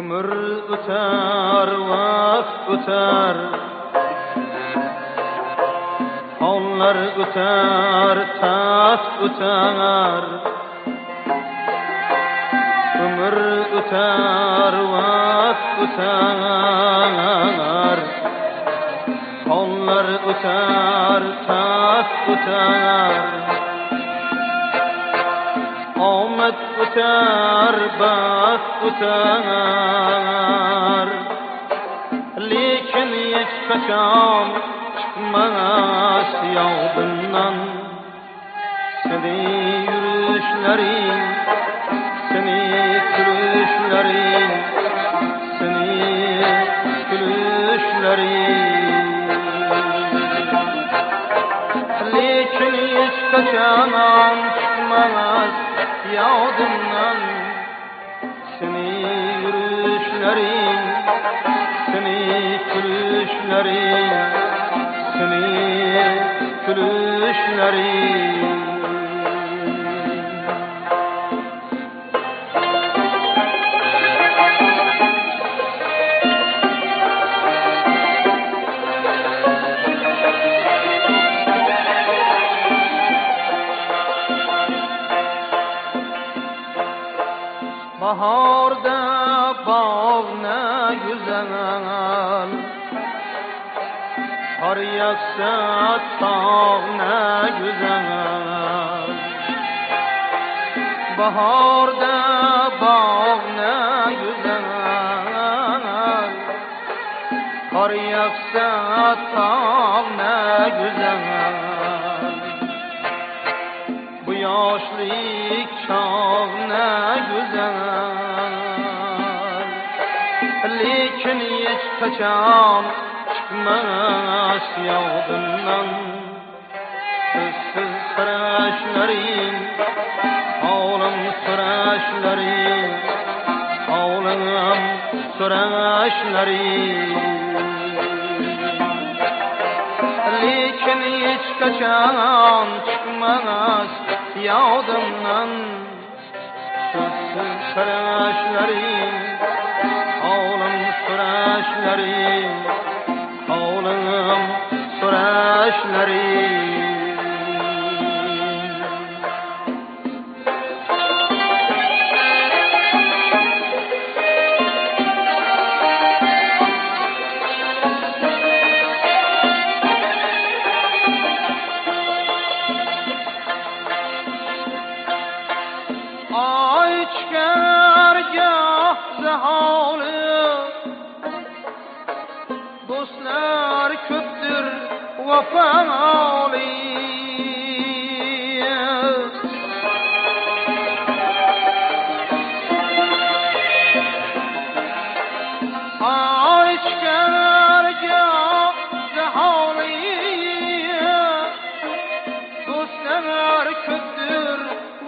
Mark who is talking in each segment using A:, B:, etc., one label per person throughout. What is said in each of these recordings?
A: Ömür öter, vakt öter, onlar öter, taht öter. Ömür öter, vakt öter, onlar öter, taht öter. Ahmet öter, baxt öter, lekin hiç kaçan çıkmaz yağdından. Seni yürüyüşlerin, seni gülüşlerin, seni gülüşlerin. Lekin hiç kaçan çıkmaz yağdından. Seni yürüyüşlerin, seni gülüşlerin, seni gülüşlerin. Baharda bağ ne güzel, kar yağsa tağ ne güzel. Baharda bağ ne güzel, kar yağsa tağ ne güzel. Bu yaşlık çağ ne güzel, lekin hiç kaçan çıkmaz yağdından. Sözsüz sıraşların, ağlam sıraşların, ağlam sıraşların. Lekin hiç kaçan çıkmaz yağdından. Sözsüz sıraşların, ağlam sıraşların, ağlam sıraşların. Ay çıkargah zahalı, dostlar köptür vafalı. Ay çıkargah zahalı, dostlar köptür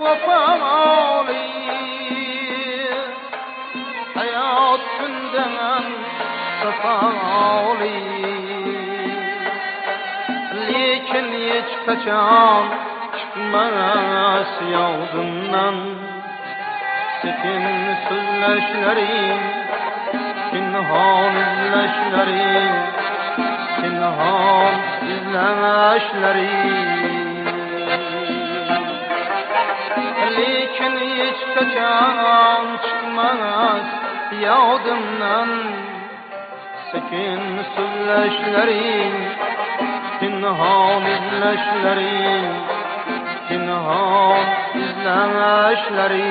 A: vafalı. Hayat günden safalı, lekin hiç kaçan çıkmaz yağdından. Sekin sözleşlerin, pinhan izleşlerin, pinhan izleşlerin. Lekin hiç kaçan çıkmaz yağdından. Sekin sözleşlerin, pinhan izleşlerin, pinhan izleşlerin.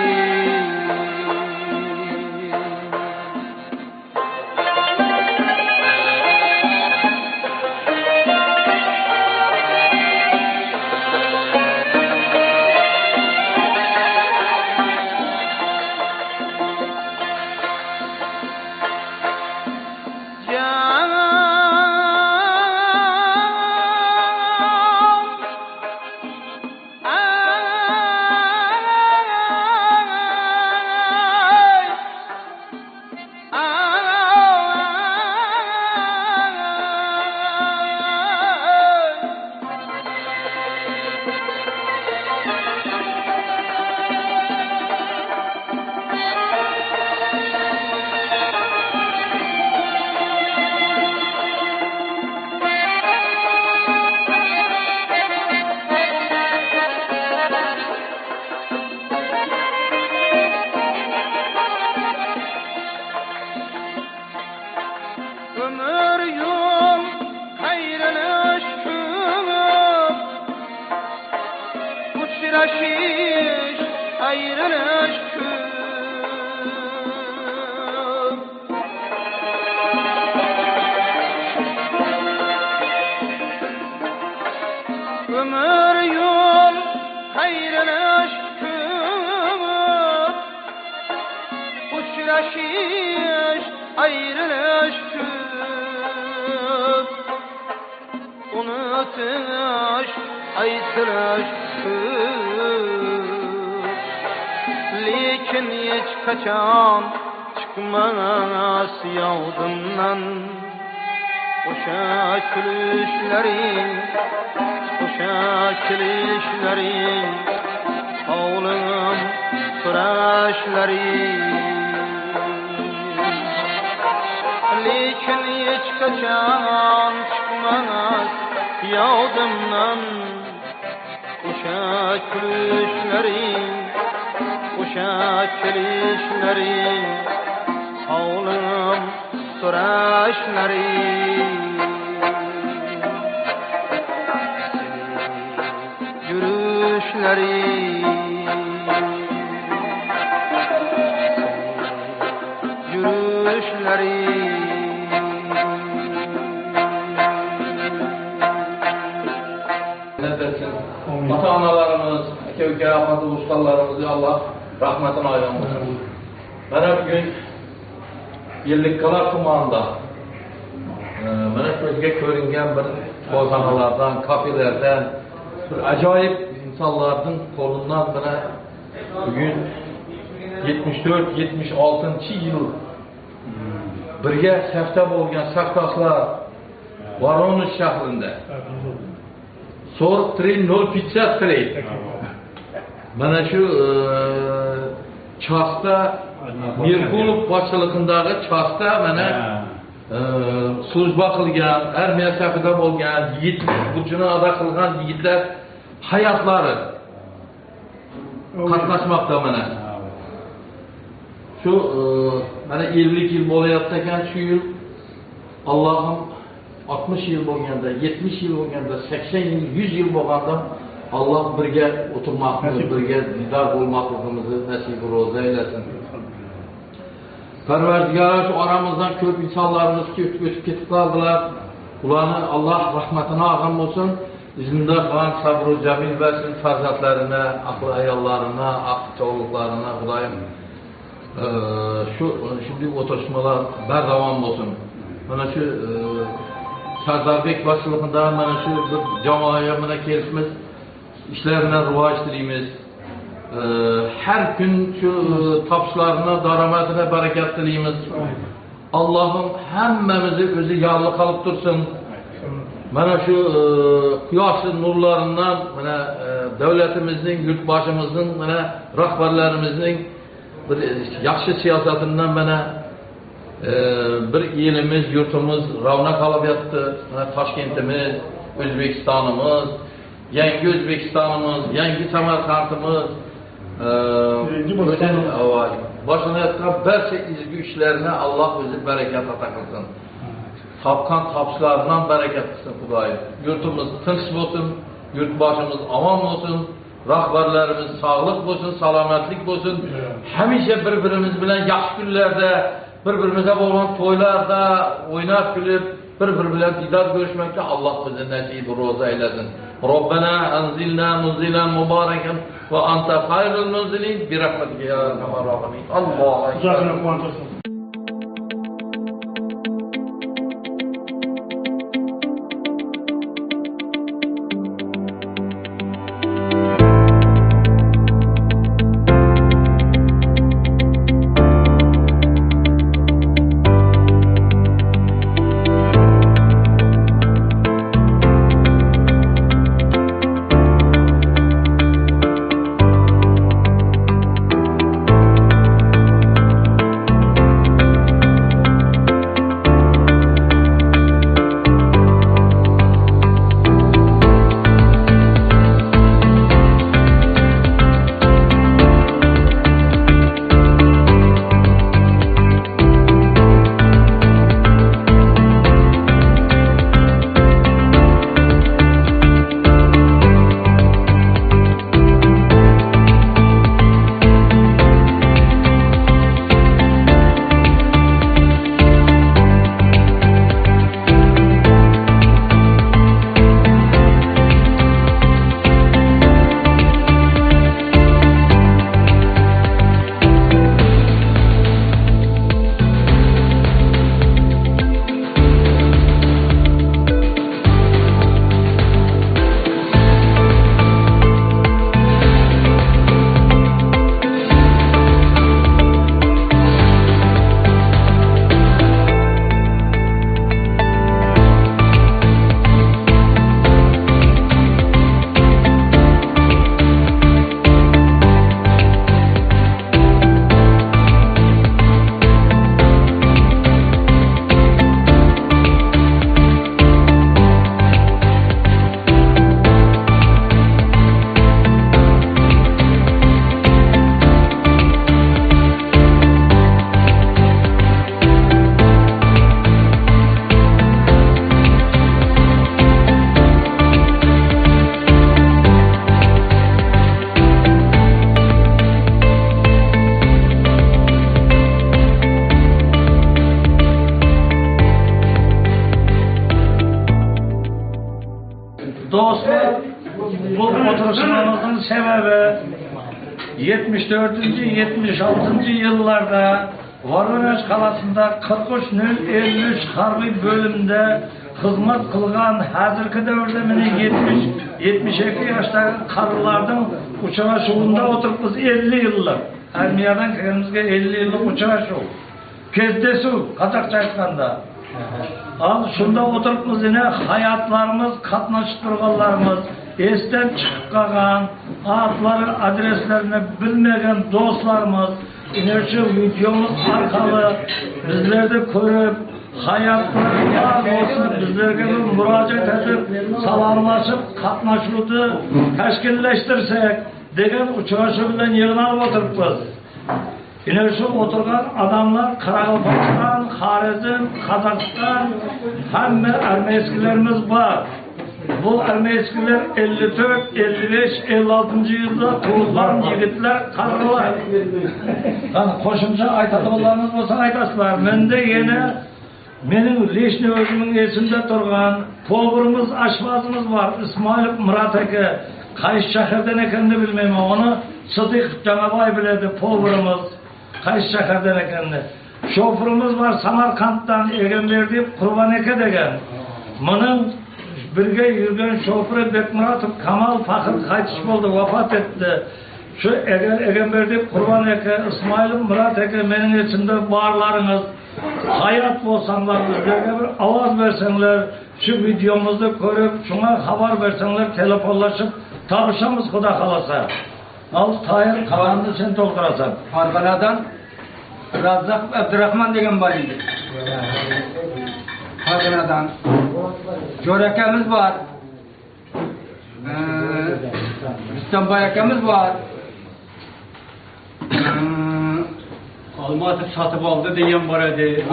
A: aşkım ömür yol hayrına aşkım uçraşış ayrılış unutuş aytılış lekin hiç kaçan çıkmaz yavdımdan oşa külüşlerin oğlum suraşlerin lekin hiç kaçan çıkmaz yavdımdan oşa külüşlerin oğlum suraşlerin yürüyüşlerin
B: ata-analarımız, aka-uka, ahmad-dostlarımızı Allah rahmetine ayırmasın. Bana bugün Birlikkalar tumanında bana gözge görüngen bir bozanalardan, kafelerden, bir acayip insanlardan kolundan bana bugün 74-76 yıl birge sefte bo'lgan saktaslar Voronoj shahrida 43-053 mana shu chasta Mirkulov boshchiligidagi chasta mana slujba qilgan, armiya safida bo'lgan, yigitlik burchini ado qilgan yigitlar hayotlari qatnashmoqda mana. Şu mana 50 yıl bo'layapti ekan, şu yıl Allohim 60 yıl bo'lganda, 70 yıl bo'lganda, 80 yıl, 100 yıl bo'lganda Allah birga o'tirmoqmiz, birga didor bo'lmoqligimizni nasib ro'za eylesin. Parvardigor shu oramizdan ko'p insonlarimiz o'tib ketib qoldilar. Ularni Alloh rahmatini olgan bo'lsin. Zinda qalan sabr jamil versin farzandlarına, aql ayollarına, aql çoluklarına, Xudoyim şimdi oturuşmalar berdavam olsun. Mana şu Sardarbek başçılığında mana şu bir camiaya mana kelishimiz işlerine rivoj tilaymiz. Her gün şu tapışlarına, daramadına bereket tilaymiz. Allah'ım hammamizni o'zi yolli qolib tursin. Mana şu quyoshli nurlarından mana davlatimizning, yurtboshimizning, mana rahbarlarimizning bir yaxshi siyosatidan mana bir elimiz, yurtimiz ravnaq olib yotdi. Mana Toshkentimiz, O'zbekistonimiz, yangi O'zbekistonimiz, yangi Samarqandimiz boshlanayotgan barcha izgu ishlarni Alloh o'zi barakat ato qilsin. Tapkan tapışlarından bereket kılsın Xudoyim. Yurtimiz tinch bo'lsin, yurtboshimiz omon bo'lsin, rahbarlarimiz sağlık bo'lsin, salomatlik bo'lsin. Hamisha bir-birimiz bilan yaxshi kunlarda, bir-birimizga bo'lgan to'ylarda o'ynab kulib, bir-biri bilan didor ko'rishmakka Alloh bizni nasib ro'za eylesin. Robbana anzilna munzilan mubarakan va anta khayrul munzilin bi rahmatika ya arhamar rahimin. Allohu akbar.
C: 74-76 yıllarda Voronezh kalasında 43-53 harbiy bölümde hizmet kılgan hazırki devirde meni 70-72 yaşdagi qarilarning uchrashuvunda o'tiribmiz 50 yillik. Armiyadan kelganimizga 50 yillik uchrashuv. Kezdeshuv qozogcha aytganda. Al shunda o'tiribmiz yine hayatlarımız, qatnashib turganlarimiz, esdan chiqib qolgan, adları, adreslerini bilmegen dostlarımız, yine şu videomuz arkalı bizlerde ko'rib, hayatları var olsun, bizlerge bir müracaat edip, salamlaşıp, qatnashuvni tashkilleştirsek degan uchrashuv bilan yig'ilib o'tiribmiz. Yine şu oturgan adamlar Kırgızistan, Xorazm, Qozog'iston, hamma armeskilerimiz var. Bu armeskiler 54, 55, 56 yılda tug'ilgan yigitlar, qarilar. Qani qo'shimcha aytadiganlarimiz bo'lsa aytasizlar. Menda yana mening leshni o'zimning esimda turgan povurimiz, aşvazımız var. İsmail Murat aka. Qaysi shahardan ekanini bilmayman. Onu Sıdıq Canabay biladi, povurimiz. Qaysi shahardan ekanini. Şoförümüz var Samarkanddan Egenberdi Qurban aka degan. Mening birga yurgan şoförü Bekmuratov Kamal Fakhr qaytish bo'ldi, vafot etdi. Şu Egenberdi Qurban aka, İsmail Murat aka mening esimda barlarınız. Hayat bolsanlar, bizlerge bir avaz versenler, şu videomuzu ko'rib, şuna haber versenler, telefonlaşıp tabışamız Xudo xolasa. Al Tahir qalanni sen to'ldirasan.
D: Farg'onadan Razzaq Abdurahmon degan bor edi. Farg'onadan Jo'r akamiz bor. Rustamboy akamiz bor.
E: Almatı satıp aldı degan bor edi.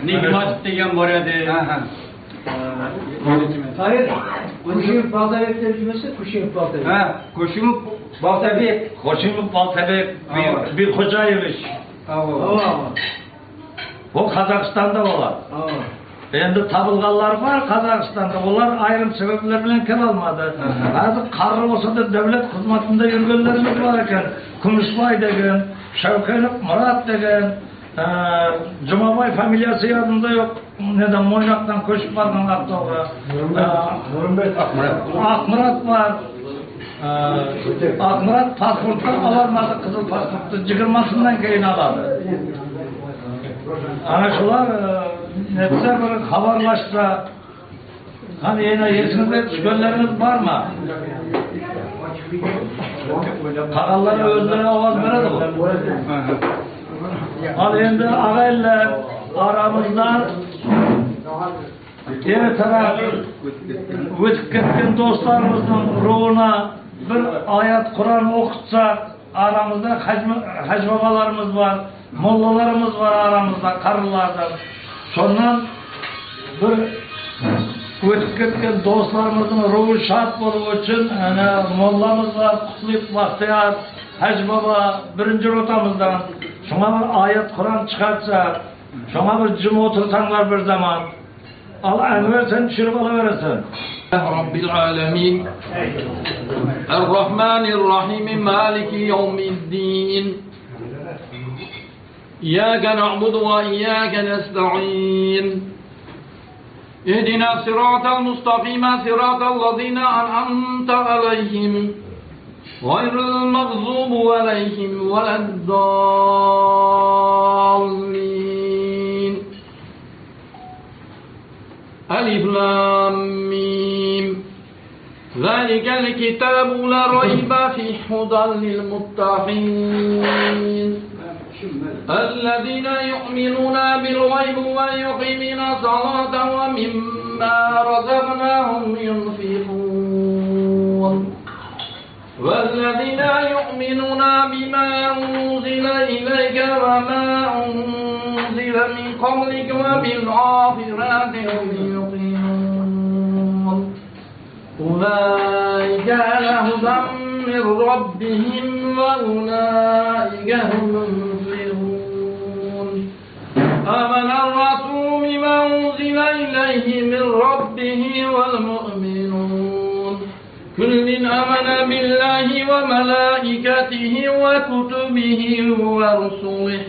E: Nigmatov degan bor edi.
D: Hayır. Qo'shimov Baltabek terjimasi Qo'shimov Baltabek. Ha, Qo'shimov Baltabek.
C: Qo'shimov Baltabek Bixo'jayevich. Bu Qozog'istonda bo'ladi. Endi tabılganlar var Kazakistan'da. Onlar ayrım sebepler bilen kele almadı. Bazı karı olsa da devlet hizmetinde yürgünlerimiz var eken. Kumuşbay degen, Şevkenlik Murat degen, Cumabay familyası yanında yok. Neden Moynak'tan koşup vardan Aktoğra. Akmurat var. Akmurat pasporttan alarmadı, kızıl pasportu. Cıgırmasından keyin aladı. Ana şular netse bir haberlaşsa, hani yine yesinizde düşkünleriniz var mı? Kakallara özlerine avaz veredi bu. Hani şimdi ağaylar aramızdan diğer taraf ötüp ketken dostlarımızın ruhuna bir ayet Kur'an okutsak, aramızda hac babalarımız var, mollalarımız var aramızda, karılardan. Sondan bir ötüp ketken dostlarımızın ruhu şart olduğu için mollamız var, Kutlayıp Bahtiyar, Hac Baba, birinci rotamızdan. Şuna bir ayet Kur'an çıkartsa, şuna bir cüm oturtanlar bir zaman. Allah Enver sen düşürüp alıverirsin.
B: Rabbil alemin. Errahmanirrahim. Maliki yevmiddin. İyyâke na'budu ve iyyâke nesta'in. İhdina sıratal mustakime sıratal lezîne an'amte aleyhim. Gayril mağzubu aleyhim veleddâllîn. Alif lam mim. Zâlikel kitâbu la raybe fîh hudan lil muttaqîn. الذين يؤمنون بالغيب ويقيمون الصلاة ومما رزقناهم ينفقون والذين يؤمنون بما أنزل إليك وما أنزل من قبلك وبالآخرة هم يوقنون أولئك على هدى من ربهم وأولئك هم المفلحون آمن الرسول بما أنزل إليه من ربه والمؤمنون كل آمن بالله وملائكته وكتبه ورسله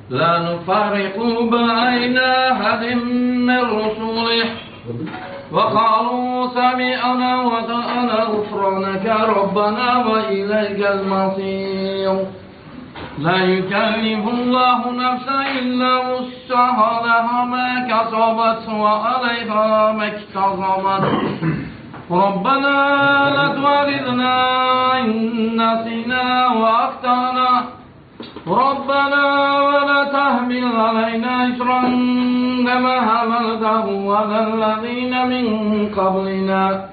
B: لا نفرق بين أحد من رسله وقالوا سمعنا وأطعنا غفرانك ربنا وإليك المصير لا يكلف الله نفسا إلا وسعها لها ما كسبت وعليها ما اكتسبت ربنا لا تؤاخذنا إن نسينا وأخطأنا ربنا ولا تحمل علينا إصرا كما حملته على الذين من قبلنا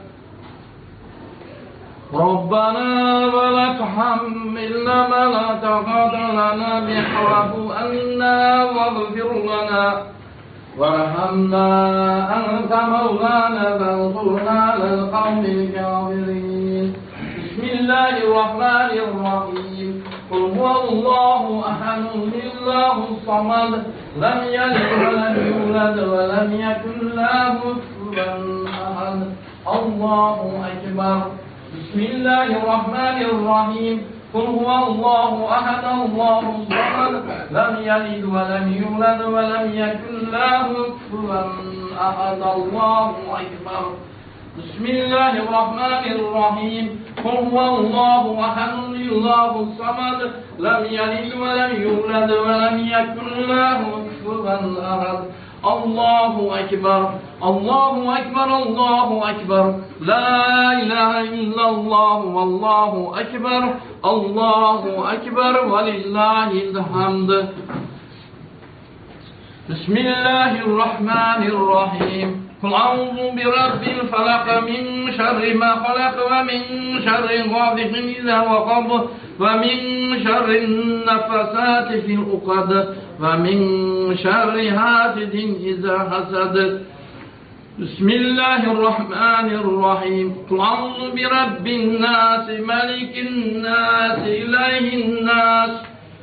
B: ربنا ولا تحملنا ما لا طاقة لنا به واعف عنا واغفر لنا وارحمنا أنت مولانا فانصرنا على القوم الكافرين بسم الله الرحمن الرحيم قل هو الله أحد الله الصمد لم يلد ولم يولد ولم يكن له كفوا أحد الله أكبر بسم الله الرحمن الرحيم قل هو الله أحد الله الصمد لم يلد ولم يولد ولم يكن له كفوا أحد الله أكبر بسم الله الرحمن الرحيم قل هو الله أحد الله الصمد لم يلد ولم يولد ولم يكن له كفوا أحد الله أكبر الله أكبر الله أكبر لا إله إلا الله والله أكبر الله أكبر ولله الحمد بسم الله الرحمن الرحيم قل أعوذ برب الفلق من شر ما خلق ومن شر غاسق إذا وقب ومن شر النفثات في العقد ومن شر حاسد إذا حسد بسم الله الرحمن الرحيم قل أعوذ برب الناس ملك الناس إله الناس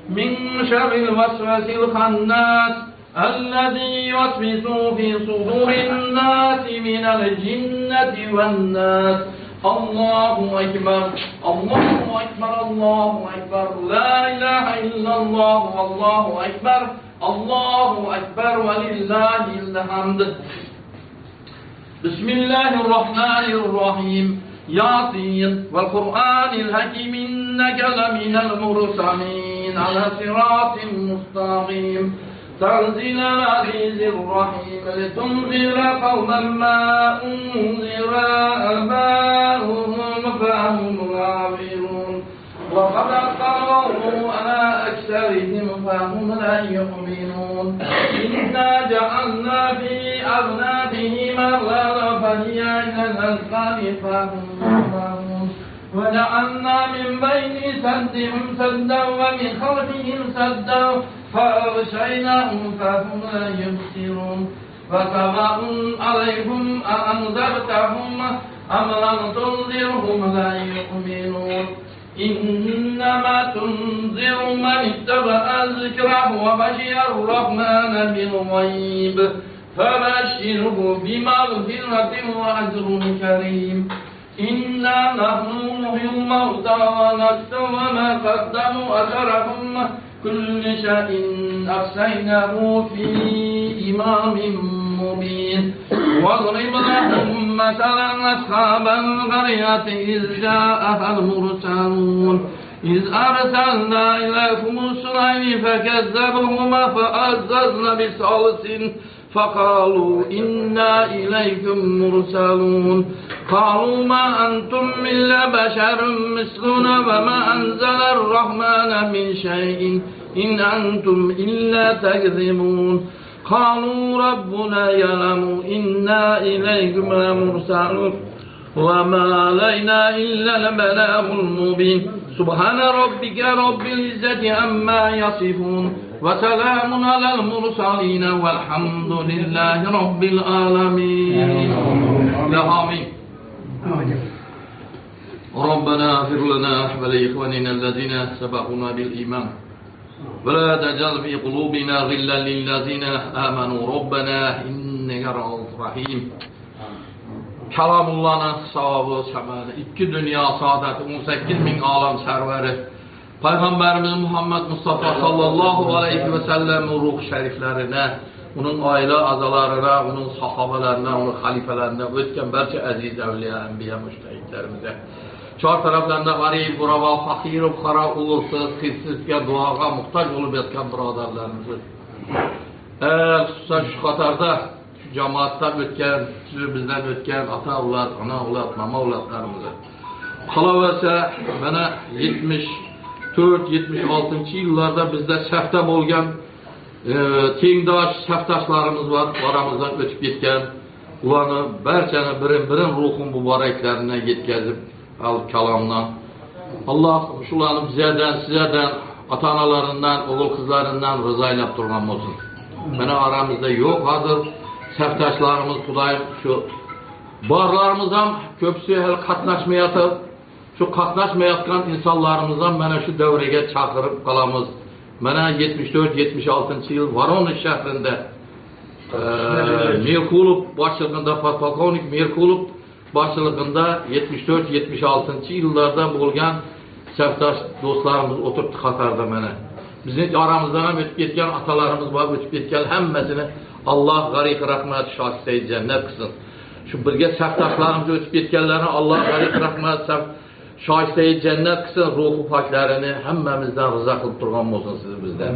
B: من شر الوسواس الخناس الذي يوسوس في صدور الناس من الجنة والناس الله أكبر الله أكبر الله أكبر لا إله إلا الله والله أكبر الله أكبر ولله الحمد بسم الله الرحمن الرحيم ياسين والقرآن الحكيم إنك لمن المرسلين على صراط مستقيم تنزيل العزيز الرحيم لتنذر قوما ما أنذر آباؤهم فهم غافلون وقد قرروا على أكثرهم فهم لا يؤمنون إنا جعلنا في أعناقهم أغلالا فهي إلى الأذقان فهم مقمحون وجعلنا من بين سدهم سدا ومن خلفهم سدا فأغشيناهم فهم لا يبصرون فسواء عليهم أأنذرتهم أم لم تنذرهم لا يؤمنون إنما تنذر من اتبع الذكر وخشي الرحمن بالغيب فبشره بمغفرة وأجر كريم إنا نحن نحيي الموتى ونكتب ما قدموا أثرهم كل شيء أحصيناه في إمام مبين واضرب لهم مثلا أصحاب القرية إذ جاءها المرسلون إذ أرسلنا إليكم اثنين فكذبهما فعززنا بثالث فقالوا إنا إليكم مرسلون قالوا ما أنتم إلا بشر مثلنا وما أنزل الرحمن من شيء إن أنتم إلا تكذبون قالوا ربنا يعلم إنا إليكم لمرسلون وما علينا إلا البلاغ المبين سبحان ربك رب العزة عما يصفون وسلام على المرسلين والحمد لله رب العالمين آمين ربنا اغفر لنا ولإخواننا الذين سبقونا بالإيمان ولا تجعل في قلوبنا غلا للذين آمنوا ربنا إنك رؤوف رحيم Kalamullah'ın savabı, şəməli, 2 dünya saadəti, 18 bin alam sərvəri, Peyğəmbərimiz Muhammed Mustafa sallallahu aleyhi və səlləmin ruh şəriflərinə, onun ailə azalarına, onun sahabələrinə, onun xalifələrinə, ötkən bəlkə əziz əvliya, ənbiya, müştəhidlərimizə, çar tərəflərində qarib, qurava, fakir, xara, uğursuz, xilsizkə, duağa, muhtac olub etkən braderlərimizi, xüsusən şu Qatarda, şu cemaatda ötkən, bizdən ötkən ata avlad, ana avlad, mama avladlarımızı, xalavəsə, mənə 74-76-cı illərdə bizdə səftə bolgən tengdaş, səftaşlarımız var, aramızdan ötüb getkən, ulanı, bərçəni birin ruhun mübarəklərinə yetkəzib, alıb kalamdan. Allah şulanı bizədən, sizədən, ata-analarından, oğul qızlarından rıza ilə durğan olsun. Mənə aramızda yox, hazır səftaşlarımız, Xudayım, şu barlarımızdan köpsü hələ qatnaşmayatı, şu qatnaşmayatqan insanlarımızdan mənə şu dövrəyə çağırıb qalamız. Mənə 74-76-cı il Voronezh şəhrində Merkulov başçılığında, podpolkovnik Merkulov başçılığında 74-76-cı illərdə bolğan səftaş dostlarımız oturdu Qatarda mənə. Bizim aramızdan ötüb getkən atalarımız var, ötüb getkən həmməsini Allah qariq rəhmət, şahid cənnət qısın. Şu birgə səftaşlarımız ötüb getkənlərini Allah qariq rəhmət, şahid cənnət qısın, ruhu paklərini həmməmizdən rıza qılıb durğan olsun sizi bizdən.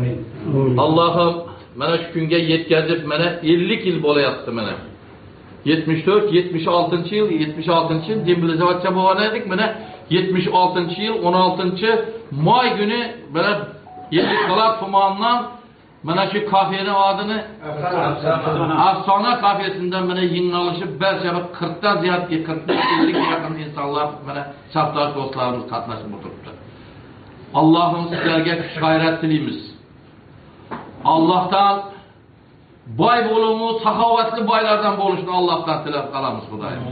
B: Allah'ım mənə şu güngə yetkəzib, mənə 50 il bolayatdı mənə. 74-76-cı il, 76-cı il, Dimbilizavacca boğanaydık, mənə 76-cı il, 16-cı may günü mənə Yedikqalar tumandan mənə şu kafenin adını Afsana kafesindən mənə yayınlanışıb, bəlkə 40'dan ziyad, 45-50 yaxın insanlar mənə səftaş dostlarımız qatnaşıb oturubdur. Allah'ım sizlərə şairət diliyimiz. Allah'tan bay bolumu, sahavatlı baylardan boluşunu Allah'tan tiləb qalamız Xudayım.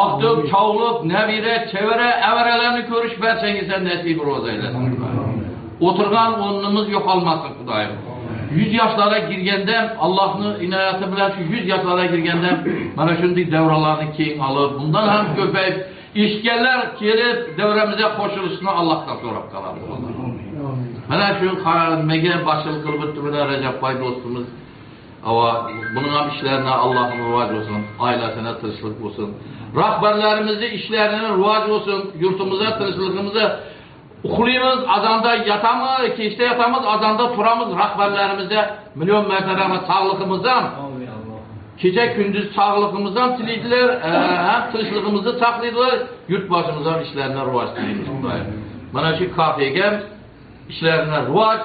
B: Aqdıq, çavlıq, nəvirə, çevirə, əvərələrini görüş bəlkəngizən nəsib roza eyləsin. Oturgan onumuz yok olmasın Xudayım. 100 yaşlara girgəndən, Allah'ını inayatı bilən şu 100 yaşlara girgəndən mənə şimdi devralarını keyin alıb, bundan hem köpəyib, işgələr gelib devrəmizə qoşuluşunu Allah'tan sorab qalarız. Mənə şu məgə başçılıq qılıb ötümünə Recep Bay dostumuz, bunun hem işlerine Allah'ın ruvac olsun, ailesine tırışlık olsun, rahberlerimizi işlerine ruvac olsun, yurtumuza, tırışlığımıza, uxuluyumuz, azanda yatamız, keşte yatamız, azanda turamız, rahberlerimize, milyon mərtəbəmə sağlığımızdan, gece gündüz sağlığımızdan tiliydiler, hem tırışlığımızı saxlaydılar, yurt başımızdan işlerine ruvac diliyimiz. Bana şu kafeye işlerine ruvac,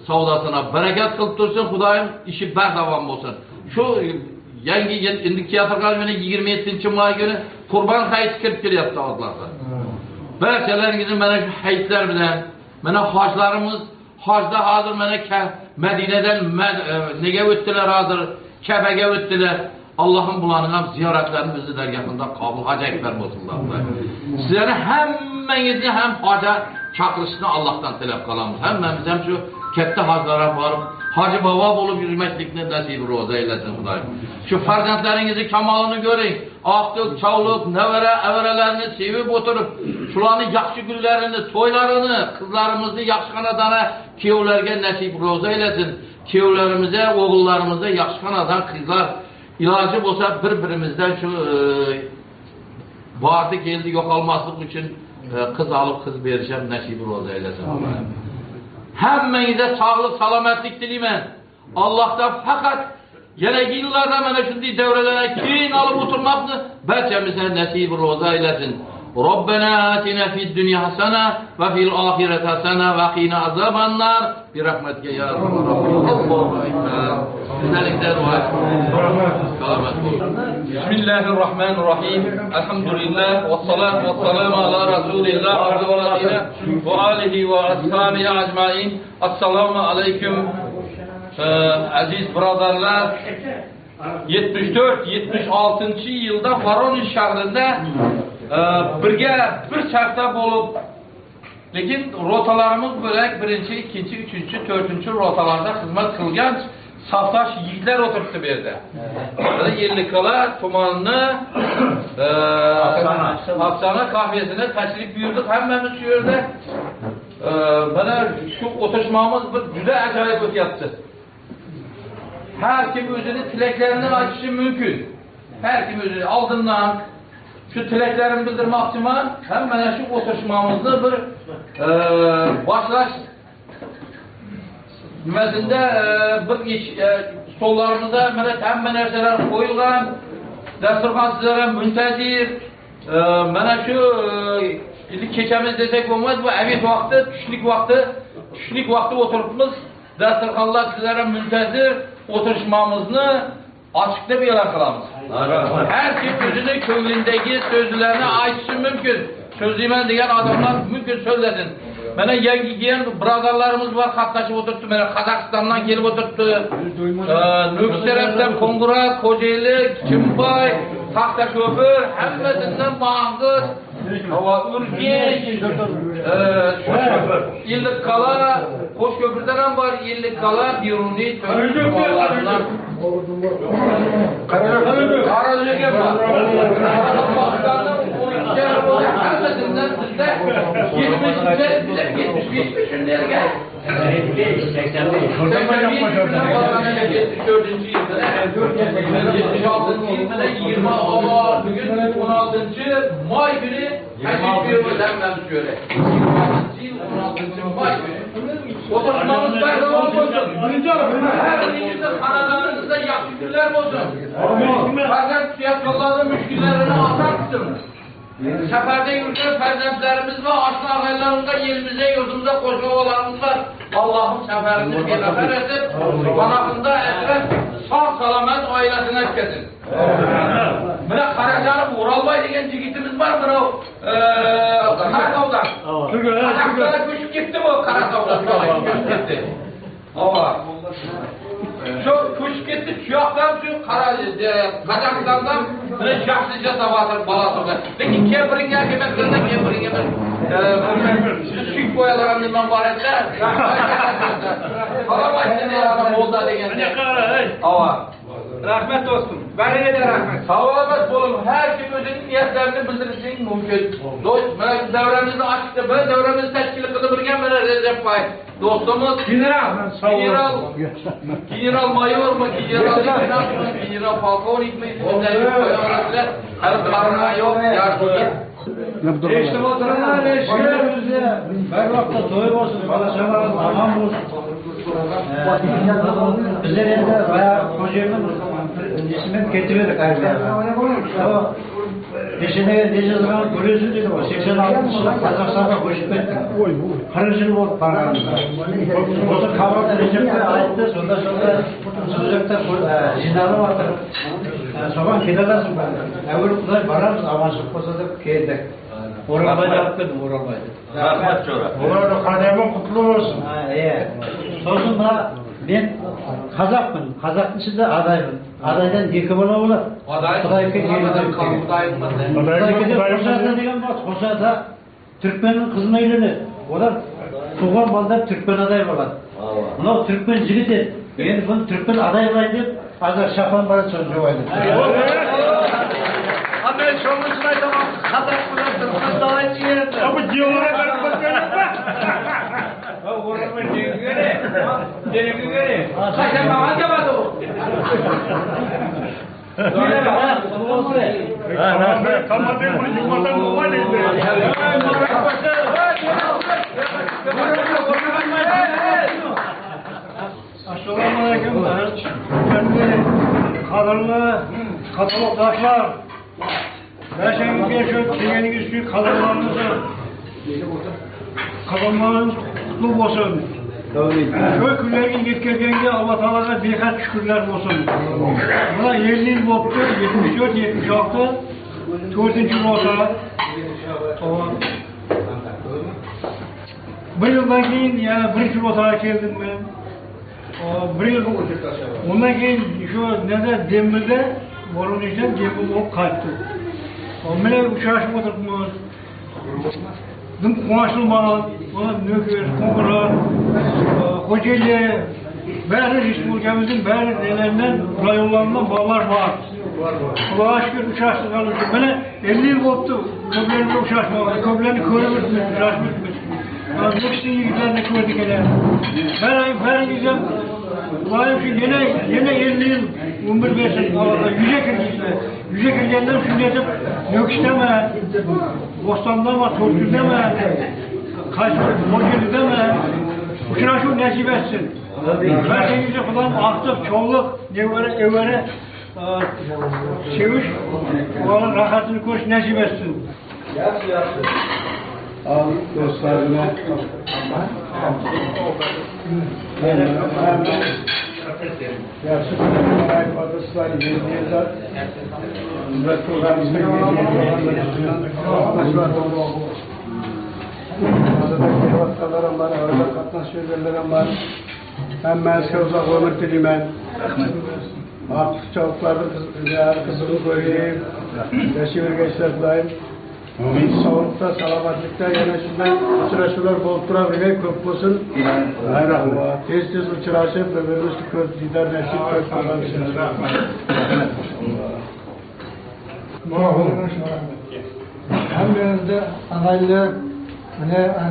B: savdasına bereket kılıp dursun Xudayım, işi berdavam olsun. Şu yangi indiki yatırgan günü 27. May günü Kurban Hayit kirip yaptı adlarda. Bəlkələrinizin mənə şu həyitlər bilən, mənə haclarımız, hacda hazır mənə Mədinədən nəgə ötdülər hazır, Kəbəgə ötdülər. Allah'ın bulanın hem ziyaretlerini bizi dərgahında kabul hac ekber olsunlar. Sizlərin həmmənizin hem haca çakırışını Allah'tan tələb qalamız. Həmməmiz hem şu kette haclara varıp, Hacı Baba olup yürüməklikini nəsib roza eyləsin Xudayım. Şu fərzəndlərinizi kamalını görün. Aqdıq, çavlıq, nəvərə, əvərələrini sevib oturup, şulanın yaxşı güllərini, toylarını, kızlarımızı yaxşı qanadana kiyovlərə nəsib roza eyləsin. Kiyovlərimizə, oğullarımıza yaxşı qanadan kızlar ilacı olsa bir-birimizdən şu vardı geldi yok almaslık için kız alıp kız vereceğim nəsib roza eyləsin. Həmmənizə sağlıq, salametlik diliyim. Allah'tan fakat gelecek yıllarda mənə şimdi devrelere keyin alıp oturmaqdır, bəlkəmizə nəsib roza eyləsin. Rabbena atina fid dünya hasana ve fil ahiret hasana ve qina azabannar bi rahmetike ya Bismillahirrahmanirrahim. Elhamdülillah ve salatu ve selamu ala Resulillah ve alihi ve ashabihi ecmaîn. Assalamu aleyküm aziz braderler. 74-76 yılda Voronezh şehrinde bir çarta bulup, lekin rotalarımız bölek birinci, ikinci, üçüncü, dördüncü rotalarda hizmet kılgan saftaş yiğitler oturttu bir yerde. Yerlikala tumanını Aksana kahvesine təşrif buyurduk. Hemmemiz şu yerde bana şu oturuşmamız bir güzel acayip ötüyattı. Her kim özünü tileklerini açışı mümkün. Her kim özünü aldığından şu tileklerini bildirmek için hemen şu oturuşmamızda bir başlaş Məsəldə bir stollarımızda həmmən nərsələr qoyulğan, dəsturxan sizlərə müntəzir. Mənə şu indi keçəmiz desək olmaz, bu əvət vaxtı, düşlük vaxtı oturubumuz, dəsturxanlar sizlərə müntəzir oturuşmamızını açıqda bir yerə qılamız. Hər kim özünün köylündəki sözlərini açışı mümkün. Sözlüymen diyen adamlar mümkün söyledin. Bana giyen brotherlarımız var, katlaşıp oturttu. Bana Kazakistan'dan gelip oturttu. Nükserep'ten Kongura, Kocaeli, Çımbay, Tahtaköprü, hemmesinden Mağız, Ürgeç, İllik Kala, Koçköprü'den var, İllik Kala, Biruni, Tönük, Karacöken var. Pakistan'dan 12 şehir olacak, hemmesinden sizde 70 şimdiye gel. 84 yılda 20 Ağustos bugün 16. May günü her bir ödenmem şöyle. 16. May günü. Oturmamız böyle olsun. Her birinizde kanadanınızda yakşı günler olsun. Fakat tiyatrolarda müşküllerini atarsın. Seferde yürüyen ferzentlerimiz var, aşkı ağaylarımızda yerimize, yurdumuza koşma olanımız var. Allah'ım seferini bir nefer etsin, kanakında esret, sağ salamet ailesine etkesin. Buna Karacan'ı Uralbay degen cigitimiz var, buna Karakav'dan. Karakav'dan küçük gitti bu Karakav'dan, küçük gitti. Ama şu kuş gitti, şu yaktan şu Kazakistan'dan şahsıca sabatır balasıdır. Peki Kemper'in gelmeklerinde Kemper'in siz şük boyalarından baretler. Kalamayın ne adam oldu degen. Ava.
D: Rahmet dostum. Beni de rahmet.
B: Sağ olamaz oğlum. Her kim özünün niyetlerini bildirsin mümkün. Devremizi açtı. Ben devremizi teşkil kılıp birgen bana Recep Bey. Dostumuz General Mayor mu? General Polkovnik mi? Her karına yok.
C: Eşte oturanlar eşkıya. Her vakta toy olsun, balaşalarız, aman olsun. Bizler evde bayağı Kocaeli'nin ismini getiriyorduk ayrıca. O peşine nece zaman görüyorsun dedi o 86 yılında Kazakistan'a koşup ettik. Karıcılık olup paranımızda. O kavramda Recep'e aitti, sonra Sözcük'te zindanı vardı. Soğan kedalasın ben. Evvel kuzay vararız, avanslık olsa da keydik. Oralbay'da yaptırdım, Oralbay'da.
B: Rahmet çoğra.
C: Orada kademin kutlu olsun. Sonunda ben Kazak'ım. Kazak dışında adayım. Adaydan 2 bana olur. Adayken geldim. Koşar'da degen var. Koşar'da Türkmen'in kızına evlenir. Onlar Tuğan balda Türkmen aday var. Buna Türkmen jigiti. Ben bunu Türkmen aday olayım deyip azar şapan bana çocuğu oynadım.
B: Ben şunun şurayı tamam. Kazak buradan Türkmen dalayı yerinde.
C: Ama diyorlara ben bakıyorum.
D: Denizi göre.
B: Kaçan bakan yapmadı o.
C: Kamadın bunu yumurtan kurban etti. Assalamu alaikum. Kadınlı katalogdaşlar. Ben senin şu çiğnenin üstü kadınlarınızı kazanmanız kutlu olsun. Köy küllerini yetkildiğinde Allah Teala'na birkaç şükürler olsun. Buna 50 yıl oldu, 74-76, 4. rota. Bir yıldan keyin yani 1. rotaya geldim ben. Bir yıl, ondan keyin şu nede Demir'de, Voronezh'den Demir olup kaçtı. Mene uçaşıp oturmuş. Dım kumaşılmadan, ona nökür, Kongura, Kocaeli,
D: Beri Respublikamızın beri nelerinden, rayonlarından bağlar var. Allah'a şükür uçaştık almışım. Bana 50 yıl oldu. Köprülerinde uçaşmalar. Köprülerini körümüzmüş, uçaşmışmış. Nefsin yigitlerini gördük hele. Ben güzel. Bayım ki yine 50 yıl umur versin. Yüce kirgizle. Yüce kirgenden şimdi edip yok isteme. Bostanlama, torcul deme. Moceli deme. Uçuraşı nasip etsin. Ben seni yüce kulağım artık çoğuluk, evvere seviş, oğlanın rahatını koş nasip etsin.
F: Al dostlarına yaşlı kadınlar arkadaşlar yediler. Ve programımızda Aradaki vaktalarım var, arada katlaşıyorlarım var. Ben size uzak ömür dileyim ben. Artık çocuklarda kızımı koyayım. Yaşıyor gençler bulayım. Sağlıkta, salamatlıkta yönetiminden uçuraşılar bol durabilir, köp olsun. Tez uçuraşıp birbirimizi köp, didar neşit köp kullanmışsınız.
G: Hem yönünde anayla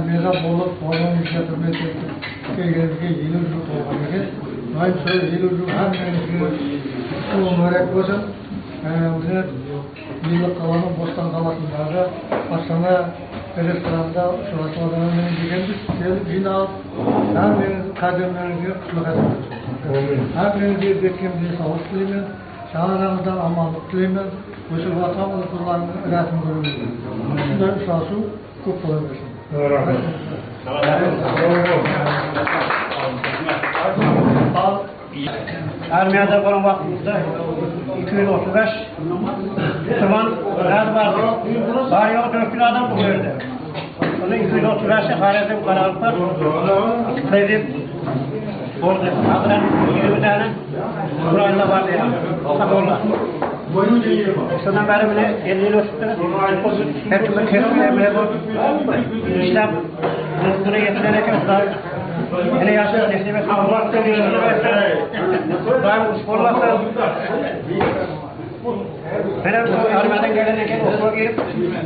G: mezap olup olan işletilmesi köygezdeki yeni ucuk olmalı. Aynı söyle yeni ucuk hem yönünde bu mübarek olsun. Yıllık kalanın Bostan Kalası'nda Aslan'a restoranda şurasılarına gidendik. Yine alıp hem yönünde kadınlarını kutlu edin. Hem yönünde beklemdiği sağlık dileyin. Şahanlarından amanlık dileyin. Bu sıfatlarını kullanın, üretim görülür. Şundan ısrası çok kolay versin.
D: Armiyada kalan vaktimizde 235 Müslüman nerede vardı? Var yok 4 kilo adam buluyordu. Onu 235'e Harizm Karalıklar Kredip Bordu. Adren 20 tane Kur'an'da vardı ya. Sakırlar. Sondan beri bile 50 yıl oluştu. Hepimiz kesmiyor emre bu. İslam rızkını getirerek yoksa yine yaşıyor nesli ve sağlıkta bir şey verse daim usporlarsa benim Armiya'dan gelene okula girip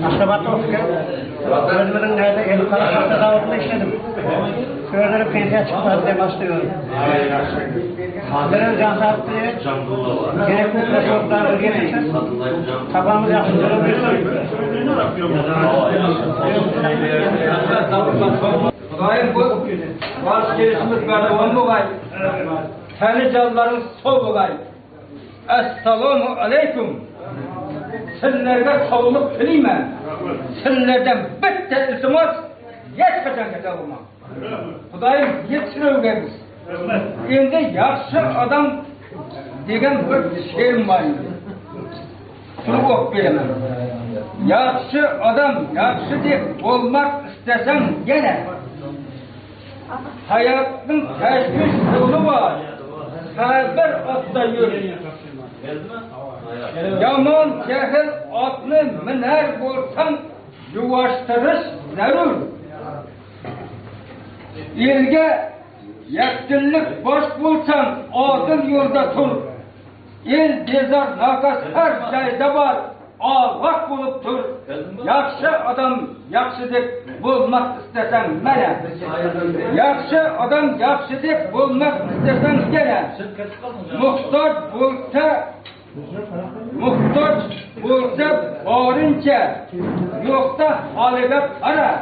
D: Aşrabat'ta okurken Özmer'in nerede Eylül Karaşat'ta davetinde işledim. Gördüğüm pensiye çıkmaz diye başlıyorum. Benim can sağlık diye gerekli profesörler öğreneceğiz. Tabağımız yapıştırılır. Gayet bu varış gelişimiz böyle olma gay. Kendi canlarınız sol gay. Esselamu aleyküm. Sizlerden sağlık dileyim. Sizlerden bitti iltimas yetmeden geçer olma. Kudayım yetiştirövgemiz. Endi yaxşı adam degen bir şeyim var. Şunu okup veremem. Yaxşı adam, yaxşı dep olmak istesen gene hayatın teşviş yolu var. Sabır atla yürü. Yaman cehil atını miner bolsan yuvaştırış zarur. Elge yaktinlik boş bulsan adil yolda tur. El bezar nakas her şeyde var. Ağlak bulup tur. Yaxşı adam yaxşı dep bulmak istesen mene. Yaxşı adam yaxşı dep bulmak istesen gene. Muhtaç bulsa barınca yoksa haline para.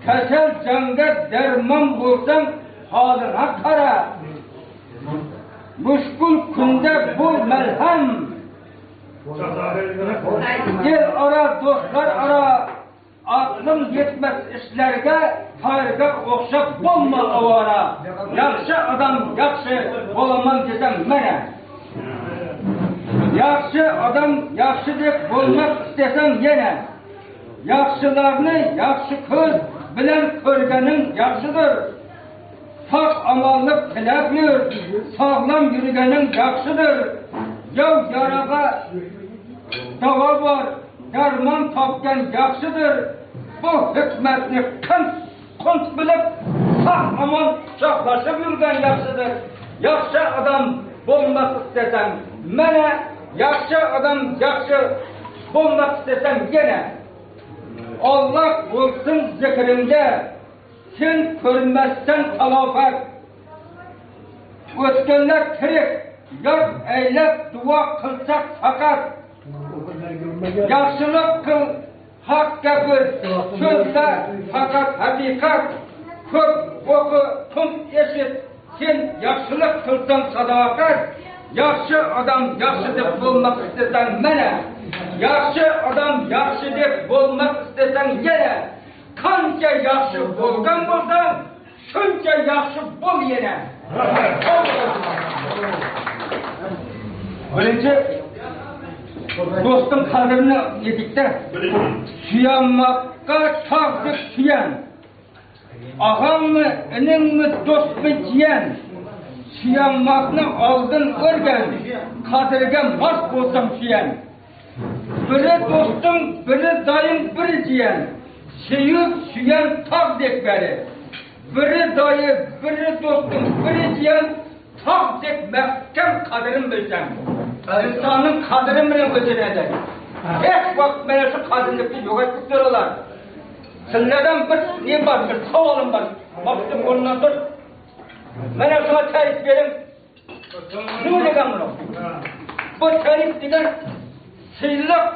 D: Kesel canda derman bulsan haline kara. Muşkul kunde bul melhem. Gel ara dostlar ara. Aklım yetmez işlerge, targa okşap bulma avara. Yaxşı adam yaxşı olamam desem mene. Yaxşı adam yaxşı dep bulmak istesen yine. Yaxşılarını yaxşı kız bilen körgenin yaxşıdır. Sağ amallık tilep yür, sağlam yürügenin yaxşıdır. Yav yarağa dava var, derman tapken yaxşıdır. Bu hükmetini kınt bilip
H: sağ aman kucaklaşıp yürgen yaxşıdır. Yaxşı adam olmak istesen mene, yaxşı adam yaxşı olmak istesen gene. Allah olsun zikrimde, sen görmezsen talafet. Ötkenler tirik, yar eylep dua kılsak fakat. Yaxşılık kıl, hak gapir, sözde fakat hakikat. Köp oku, tüm eşit, sen yaxşılık kılsan sadakat. Yaxşı adam yaxşı dep olmak istesen mene. Yaxşı adam yaxşı dep olmak istesen yine. Kanca yaxşı bolgan bolsan, şunca yaxşı bol yine. Birinci dostum kadrini yedikte suyanmakka tağdık suyan. Ağam mı, inin mi, dost mu ciyen? Suyanmakını aldın örgen, kadirge mas bolsam suyan. Biri dostum, biri dayım, biri ciyen. Seyip suyan tağ dek beri. Biri dayı, biri dostum, biri ciyen. Tağ dek mehkem kadirim bilsem. İnsanın kadirim bilen götürede. Hiç vakit bana şu kadirlikte yok ettik duruyorlar. Sizlerden bir ne var, bir sağolum var. Baktım ondan dur. Bana sana tarif verin. Ne olacak bunu? Bu tarif diyen sıyırlık,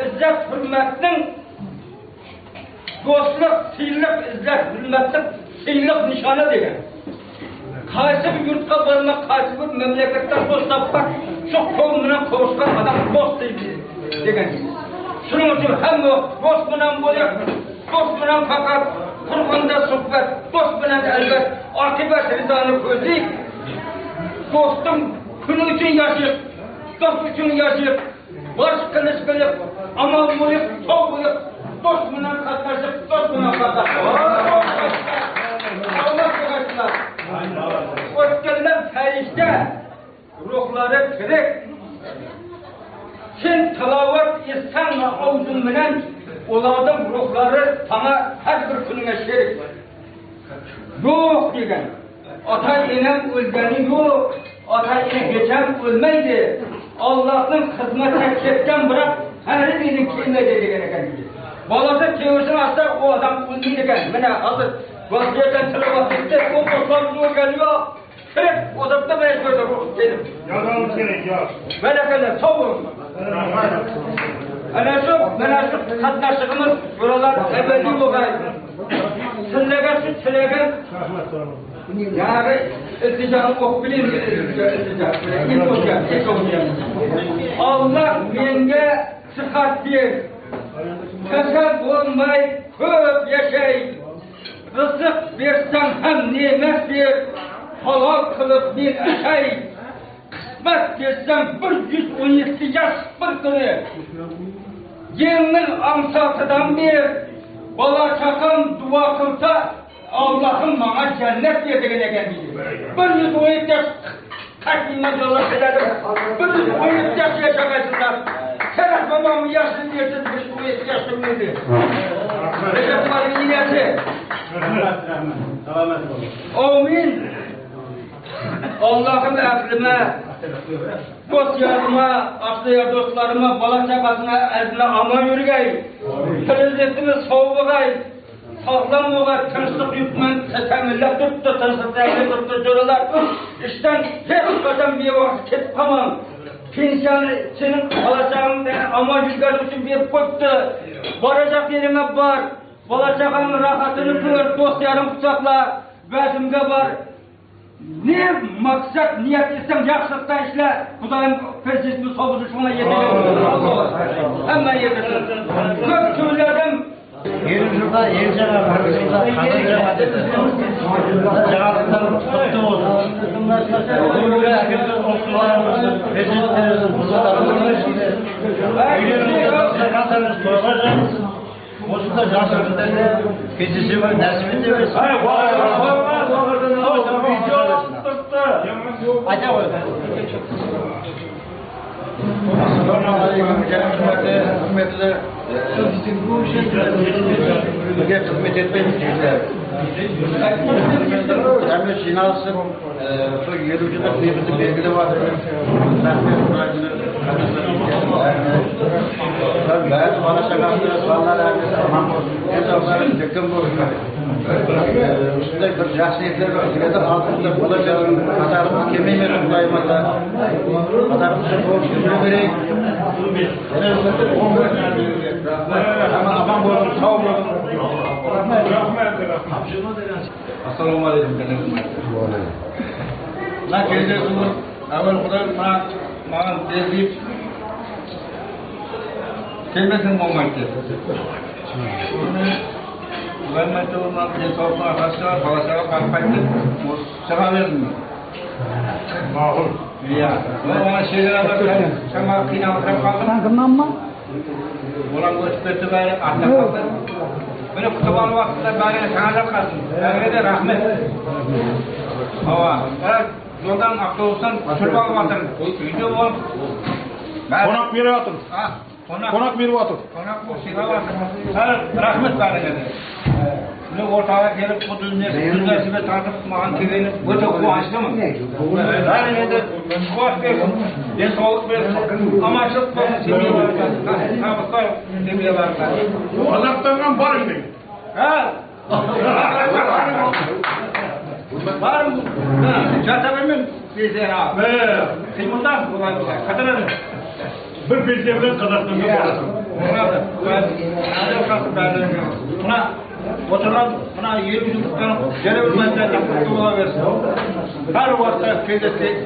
H: izzet hürmetin, dostluk, sıyırlık, izzet hürmetin, sıyırlık nişanı diyen. Kaysı bir yurtta varmak, kaysı bir memleketten dost tapmak, çok kovumuna kovuşkan adam dost değil diyen. Şunun için hem o dost bilen boyak, dost bilen fakat, Kur'an'da sohbet, dost bilen elbet, akıbet rızanı közleyip, dostum günü için yaşayıp, dost için yaşayıp, barış kılıç kılıp, amal boyup, çok boyup, dost bilen katlaşıp, dost bilen katlaşıp. Allah kolayçılar. Ötkenler ferişte, ruhları tirik. Sen talavat etsen ve avzun bilen, onlardan ruhları sana her bir gününe şerik. Yok degen. Ata inem ölgeni yok. Ata inem geçen ölmeydi. Allah'ın hizmetine çekten bırak her birini kimle dediğine kendisi. Balası teorisini atsa o adam ölmeydiken. Mene hazır vaziyeten talavat etti. O dostlarımız geliyor. Şerif o da ben şöyle dedim.
D: Yazalım gerek ya.
H: Melekler savun. Ana şu katlaşığımız buralar ebedi olay. Silleger şu çileger. Yani ilticanı okbilin iltica. İlk okuyacağım. Allah yenge sıhhat bir. Kesep olmay köp yaşay. Rızık versen hem nimet bir. Halal kılıp bir eşey. Kısmet versem 117 yaş bir kırı. Yengil amsatıdan bir. Bala çakam dua kılsa Allah'ım bana cennet verdiğine geldi. 117 yaş kaç bilmez yollar söyledim. 117 yaş yaşamasınlar. Serhat babamın yaşını versin 117 yaşım dedi. Recep Kumar'ın inerse. Amin. Allah'ım aklime, dost yardıma, aslıya dostlarıma, bala çakasına, eline aman yürügey. Prezidentimiz soğuğay, sağlam olar, tınçlık yutman, tekamülle tuttu, tınçlıklarını tuttu diyorlar. İşten hiç kaçan bir vakit ketip kaman. Pensiyanı senin alacağın aman yürügey için bir koydu. Varacak yerime var, bala çakanın rahatını kır, dost yarım kucakla, vezimde var. Ne maksat, niyet etsem yaxşılıktan işle, Kudayım prezidentimiz sobuzu şuna yedirdim. Hemen yedirdim. Köp söyledim.
C: Yerimizde, yerimizde, cevaplarım tuttu oldu. Böyle herkese okularımızın, prezidentlerimizin, kuzularımızın, üyelerimiz soracağız. Bozukta cansızlıklarında gecesi var, dersimiz de var. Hayır, var. Acaba Selamünaleyküm hürmetli hizmetler. Bu hizmet etmek için
F: Hem jinansın şu yürüyücüde birbirinin belgili var. Ben bana şakasını vallahi tamam. Ezanların yakın bu. Üstünde bir şahsiyetler var. Ya da altında bulacağım kadarımız kemiğine tutulaymadı. Kadarımızı bu cümle vereyim. Ama aman bu sağ olun.
H: Assalomu alaykum. Na kelajak umr avval Xudo mana tezlik kelmasin bo'lmaydi. Ben metrodan bir sorma arkadaşlar, balaşarak kalpaydı. Çıkaverdim. Mağul. Ya. Bana şeyler alırken, sama kıyına oturup kaldım.
G: Sen kimden mi?
H: Ulan bu üstü bari arta kaldı. Böyle kutubalı vaktinde bari sana kaldım. Bana de rahmet. Hava. Yoldan avtobüsten çırpalı vatın. Uydu ol.
F: Konak bir atın.
H: Ha.
F: Konak bir atın.
H: Konak bu silah vatın. Rahmet bari dedi. Ne ortaya gelip bu dünyasıyla tartıp mağan kirlenip bu çok kuvvetli mi? Ben de kuvvet versin, ben sağlık versin, amaçlık versin, seviyeler versin, sabıklar seviyeler versin.
F: Allah'tan var mı?
H: Ha? Var mı? Çatabilmem bize ha. Kıyımından kolay bir şey. Kadarını.
F: Bir bildiğimden kadarını
H: Orada. Ben kalsın ben. Buna oturan, buna 20 yıllıktan gene bir madde takıp versin. Her vakti teyzesi